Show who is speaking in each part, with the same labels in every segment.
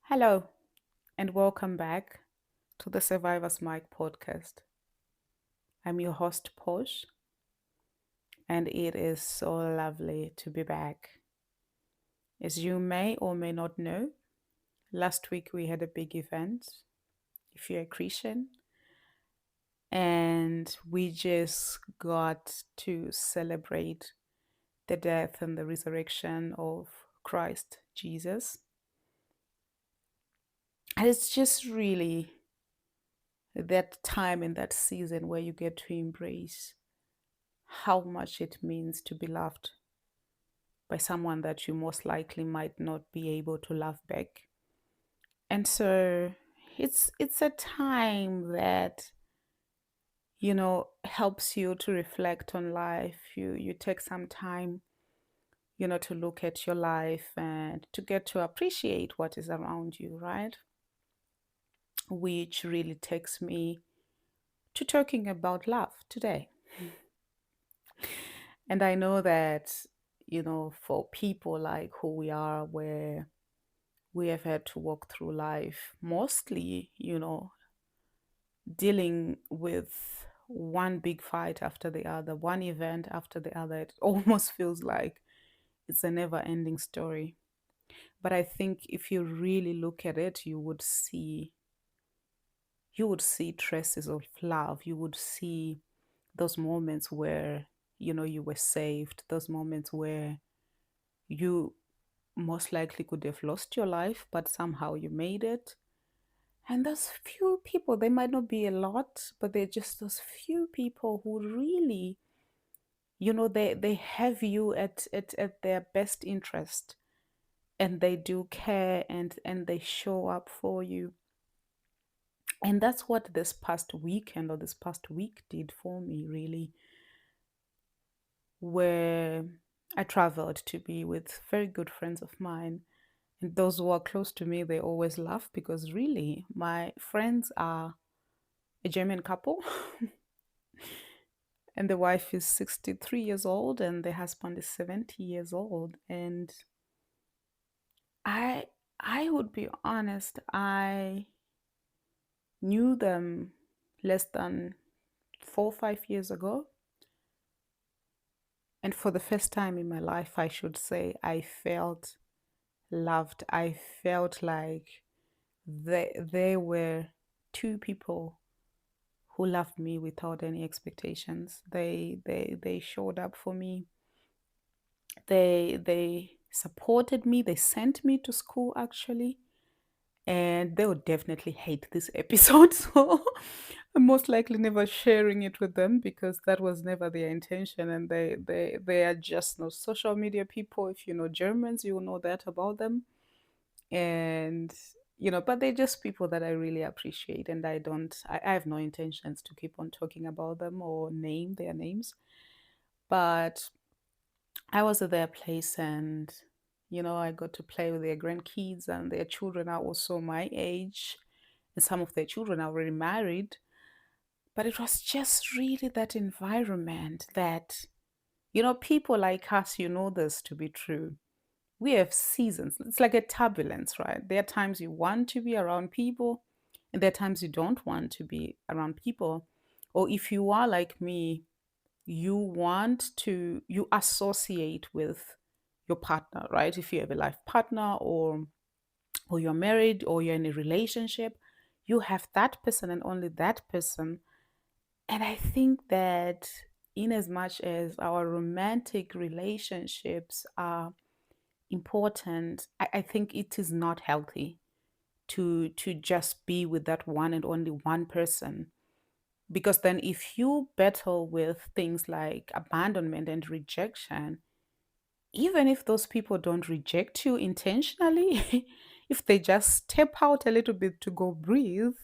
Speaker 1: Hello, and welcome back to the Survivor's Mic podcast. I'm your host, Posh, and it is so lovely to be back. As you may or may not know, last week we had a big event, if you're a Christian, and we just got to celebrate the death and the resurrection of Christ Jesus. And it's just really that time in that season where you get to embrace how much it means to be loved by someone that you most likely might not be able to love back. And so it's a time that helps you to reflect on life. You take some time, to look at your life and to get to appreciate what is around you, right? Which really takes me to talking about love today. And I know that, for people like who we are, where we have had to walk through life mostly, dealing with one big fight after the other, one event after the other. It almost feels like it's a never ending story. But I think if you really look at it, you would see traces of love. You would see those moments where, you were saved, those moments where you most likely could have lost your life, but somehow you made it. And those few people, they might not be a lot, but they're just those few people who really, they have you at their best interest, and they do care, and they show up for you. And that's what this past weekend or this past week did for me, really, where I traveled to be with very good friends of mine. And those who are close to me, they always laugh because really, my friends are a German couple. And the wife is 63 years old and the husband is 70 years old. And I I would be honest, I knew them less than 4 or 5 years ago. And for the first time in my life, I should say, I felt loved. I felt like they were two people who loved me without any expectations. They showed up for me. They supported me. They sent me to school actually, and they would definitely hate this episode. So I'm most likely never sharing it with them because that was never their intention. And they are just no social media people. If you know Germans, you will know that about them. And but they're just people that I really appreciate, and I have no intentions to keep on talking about them or name their names. But I was at their place, and I got to play with their grandkids, and their children are also my age, and some of their children are already married. But it was just really that environment that, people like us, this to be true. We have seasons. It's like a turbulence, right? There are times you want to be around people, and there are times you don't want to be around people. Or if you are like me, you associate with your partner, right? If you have a life partner, or you're married, or you're in a relationship, you have that person and only that person. And I think that in as much as our romantic relationships are important, I think it is not healthy to just be with that one and only one person. Because then if you battle with things like abandonment and rejection, even if those people don't reject you intentionally, if they just step out a little bit to go breathe,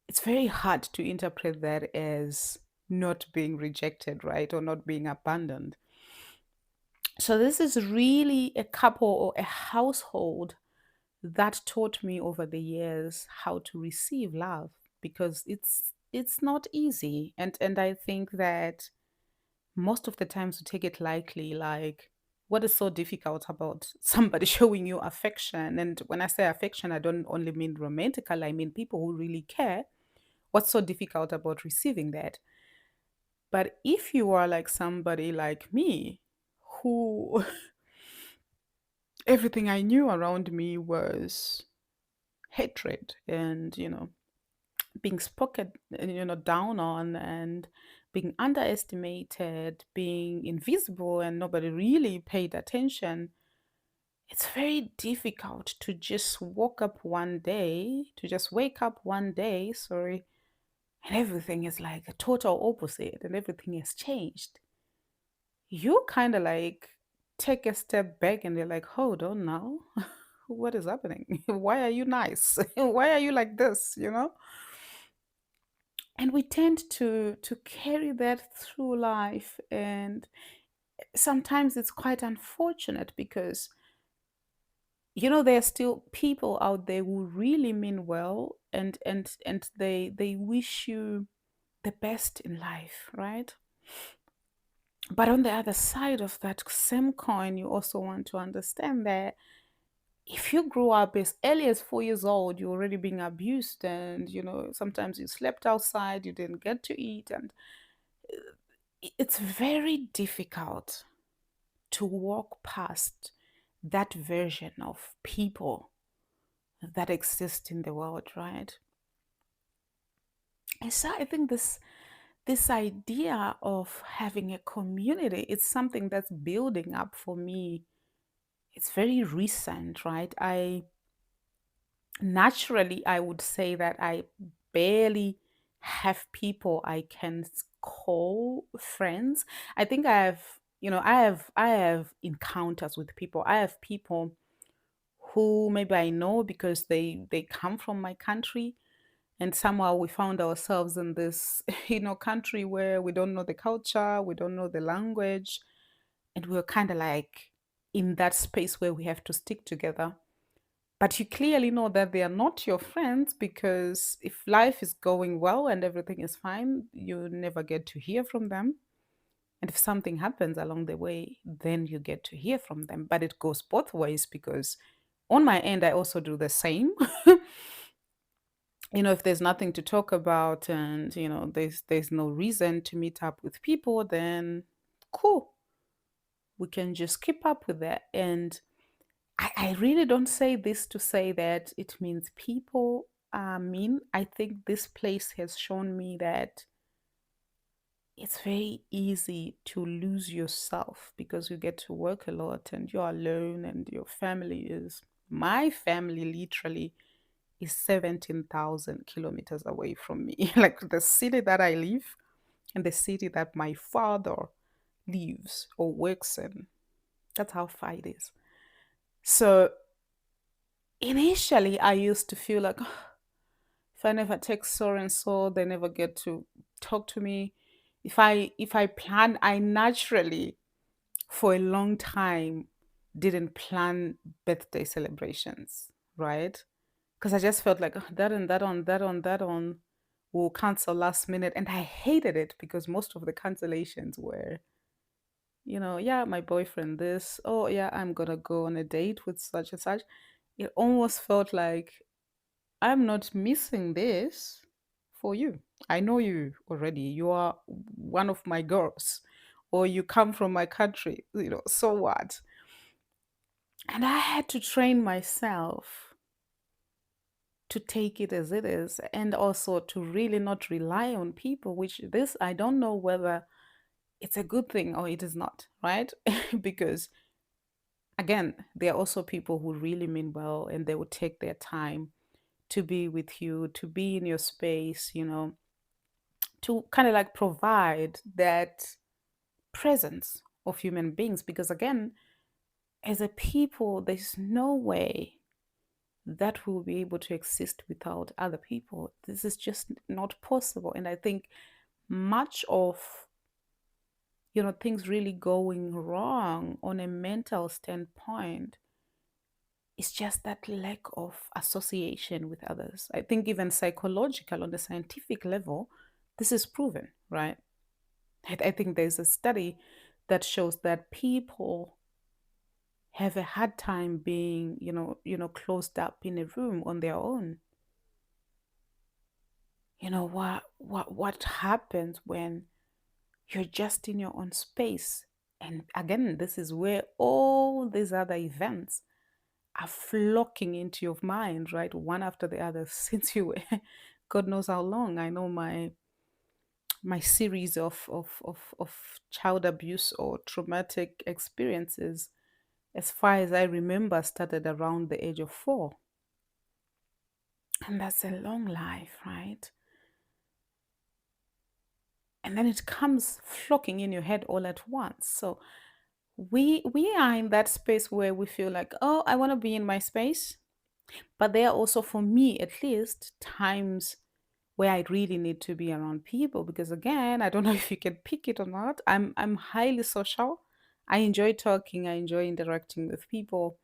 Speaker 1: it's very hard to interpret that as not being rejected, right? Or not being abandoned. So, this is really a couple or a household that taught me over the years how to receive love, because it's not easy. And I think that most of the times we take it lightly, like What is so difficult about somebody showing you affection? And when I say affection, I don't only mean romantical, I mean people who really care. What's so difficult about receiving that? But if you are like somebody like me, who everything I knew around me was hatred and, being spoken, down on, and being underestimated, being invisible, and nobody really paid attention, it's very difficult to just wake up one day, sorry, and everything is like a total opposite and everything has changed. You kind of like take a step back and you're like, hold on now. What is happening? Why are you nice? Why are you like this? And we tend to carry that through life, and sometimes it's quite unfortunate because there are still people out there who really mean well, and they wish you the best in life, right? But on the other side of that same coin, you also want to understand that if you grew up as early as 4 years old, you're already being abused, and sometimes you slept outside, you didn't get to eat, and it's very difficult to walk past that version of people that exist in the world, right? And so I think this idea of having a community, it's something that's building up for me. It's very recent, right? I would say that I barely have people I can call friends. I think I have encounters with people. I have people who maybe I know because they come from my country, and somehow we found ourselves in this country where we don't know the culture, we don't know the language, and we're kind of like in that space where we have to stick together. But you clearly know that they are not your friends, because if life is going well and everything is fine, you never get to hear from them. And if something happens along the way, then you get to hear from them. But it goes both ways, because on my end, I also do the same. If there's nothing to talk about, and there's no reason to meet up with people, then cool, we can just keep up with that. And I really don't say this to say that it means people are mean. I think this place has shown me that it's very easy to lose yourself because you get to work a lot and you're alone, and your family is my family literally is 17,000 kilometers away from me. Like the city that I live and the city that my father lives or works in. That's how far it is. So initially, I used to feel like, "Oh, if I never text so and so, they never get to talk to me. If I plan, I naturally for a long time didn't plan birthday celebrations, right? Because I just felt like, "Oh, that and that on that on that on will cancel last minute," and I hated it because most of the cancellations were, yeah, my boyfriend this, oh yeah, I'm gonna go on a date with such and such. It almost felt like I'm not missing this for you. I know you already. You are one of my girls, or you come from my country, so what? And I had to train myself to take it as it is, and also to really not rely on people, which this, I don't know whether it's a good thing or it is not, right? Because again, there are also people who really mean well, and they will take their time to be with you, to be in your space, to kind of like provide that presence of human beings. Because again, as a people, there's no way that we'll be able to exist without other people. This is just not possible. And I think much of things really going wrong on a mental standpoint is just that lack of association with others. I think even psychological, on the scientific level, this is proven, right? I think there's a study that shows that people have a hard time being, closed up in a room on their own. What happens when you're just in your own space? And again, this is where all these other events are flocking into your mind, right? One after the other, since you were God knows how long. I know my series of child abuse or traumatic experiences, as far as I remember, started around the age of 4. And that's a long life, right? And then it comes flocking in your head all at once. So we are in that space where we feel like, oh, I want to be in my space. But there are also, for me at least, times where I really need to be around people, because again, I don't know if you can pick it or not. I'm highly social. I enjoy talking, I enjoy interacting with people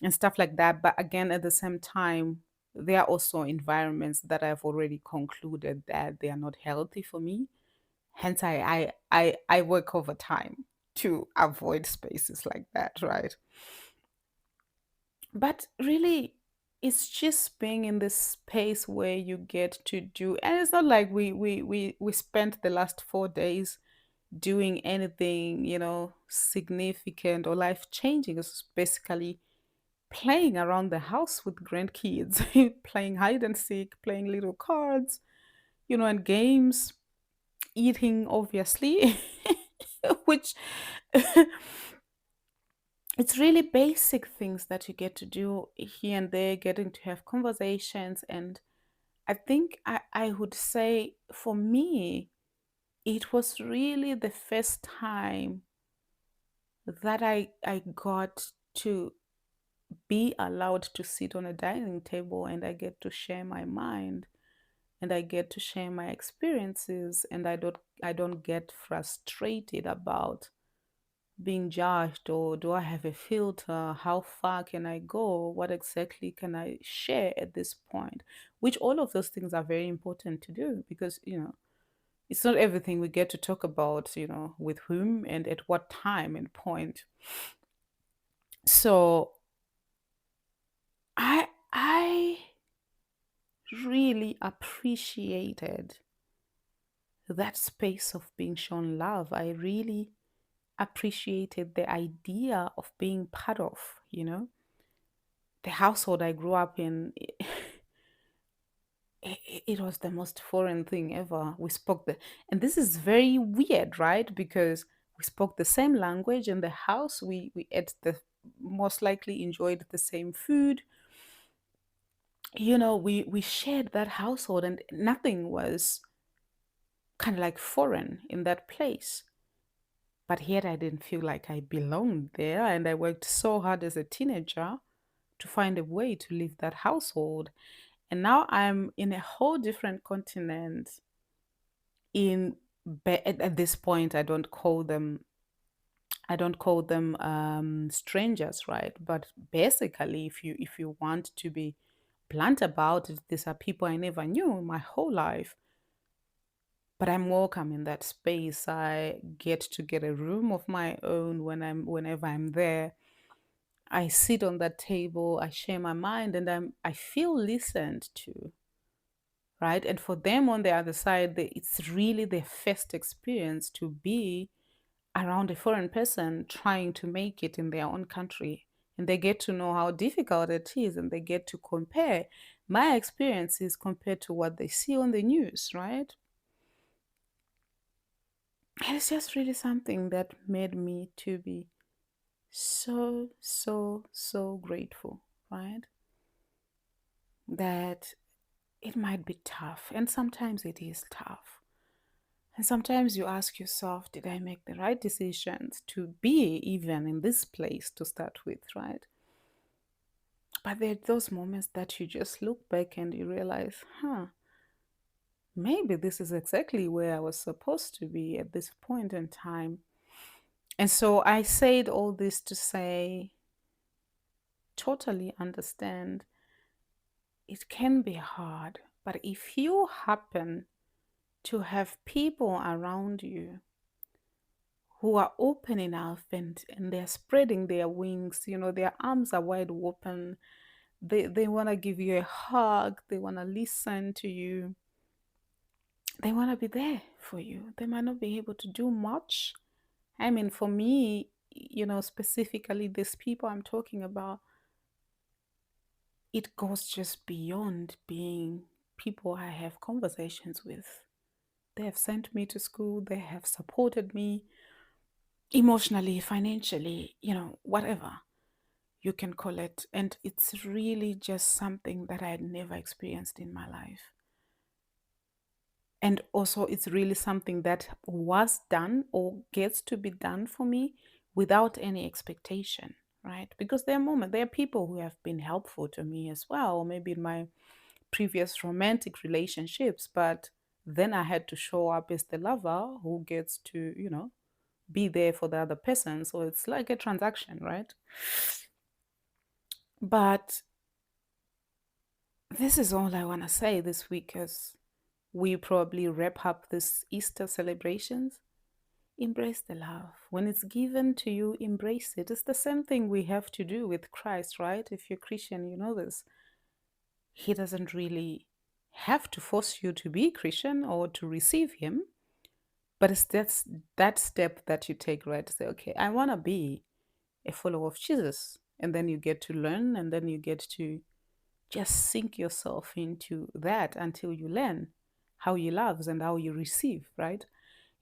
Speaker 1: and stuff like that. But again, at the same time, there are also environments that I've already concluded that they are not healthy for me. Hence I work overtime to avoid spaces like that, right? But really, it's just being in this space where you get to do, and it's not like we spent the last 4 days doing anything, significant or life changing. It's basically playing around the house with grandkids, playing hide and seek, playing little cards, and games, eating, obviously, which it's really basic things that you get to do here and there, getting to have conversations. And I think I would say for me, it was really the first time that I got to be allowed to sit on a dining table and I get to share my mind and I get to share my experiences, and I don't get frustrated about being judged, or do I have a filter? How far can I go? What exactly can I share at this point? Which all of those things are very important to do, because it's not everything we get to talk about, with whom and at what time and point. So I really appreciated that space of being shown love. I really appreciated the idea of being part of, the household I grew up in. It was the most foreign thing ever. We spoke and this is very weird, right? Because we spoke the same language in the house. We ate most likely enjoyed the same food. We shared that household, and nothing was kind of like foreign in that place. But yet I didn't feel like I belonged there, and I worked so hard as a teenager to find a way to leave that household. And now I'm in a whole different continent. At this point, I don't call them strangers, right? But basically, if you want to be blunt about it, these are people I never knew my whole life. But I'm welcome in that space. I get a room of my own whenever I'm there. I sit on that table, I share my mind, and I feel listened to, right? And for them on the other side, it's really their first experience to be around a foreign person trying to make it in their own country. And they get to know how difficult it is, and they get to compare my experiences compared to what they see on the news, right? And it's just really something that made me to be so, so, so grateful, right? That it might be tough, and sometimes it is tough. And sometimes you ask yourself, did I make the right decisions to be even in this place to start with, right? But there are those moments that you just look back and you realize, maybe this is exactly where I was supposed to be at this point in time. And so I said all this to say, totally understand it can be hard, but if you happen to have people around you who are open enough and they're spreading their wings, their arms are wide open. They want to give you a hug, they want to listen to you, they want to be there for you. They might not be able to do much. I mean, for me, specifically these people I'm talking about, it goes just beyond being people I have conversations with. They have sent me to school, they have supported me emotionally, financially, whatever you can call it. And it's really just something that I had never experienced in my life. And also, it's really something that was done or gets to be done for me without any expectation, right? Because there are people who have been helpful to me as well, or maybe in my previous romantic relationships, but then I had to show up as the lover who gets to, be there for the other person. So it's like a transaction, right? But this is all I want to say this week as we probably wrap up this Easter celebrations. Embrace the love. When it's given to you, embrace it. It's the same thing we have to do with Christ, right? If you're Christian, you know this. He doesn't really have to force you to be Christian or to receive him, but it's that step that you take, right? To say, okay, I want to be a follower of Jesus. And then you get to learn, and then you get to just sink yourself into that until you learn how he loves and how you receive, right?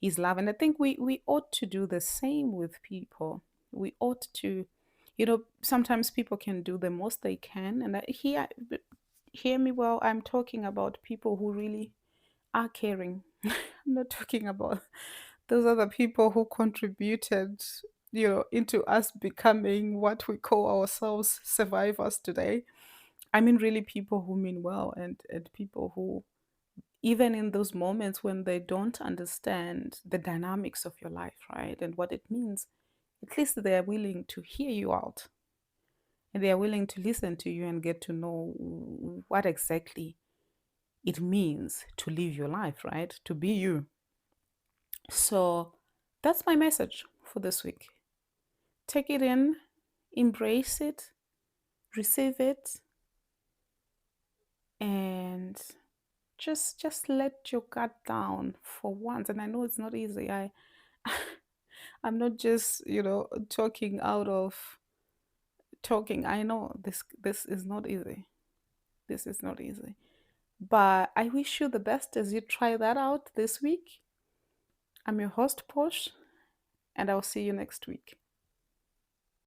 Speaker 1: His love. And I think we ought to do the same with people. We ought to, sometimes people can do the most they can. And hear me well, I'm talking about people who really are caring. I'm not talking about those other people who contributed, into us becoming what we call ourselves survivors today. I mean, really, people who mean well, and people who, even in those moments when they don't understand the dynamics of your life, right, and what it means, at least they are willing to hear you out, and they are willing to listen to you and get to know what exactly it means to live your life, right, to be you. So that's my message for this week. Take it in, embrace it, receive it, and just let your guard down for once. And I know it's not easy. I'm not just, talking out of talking. I know this is not easy. This is not easy. But I wish you the best as you try that out this week. I'm your host, Posh, and I'll see you next week.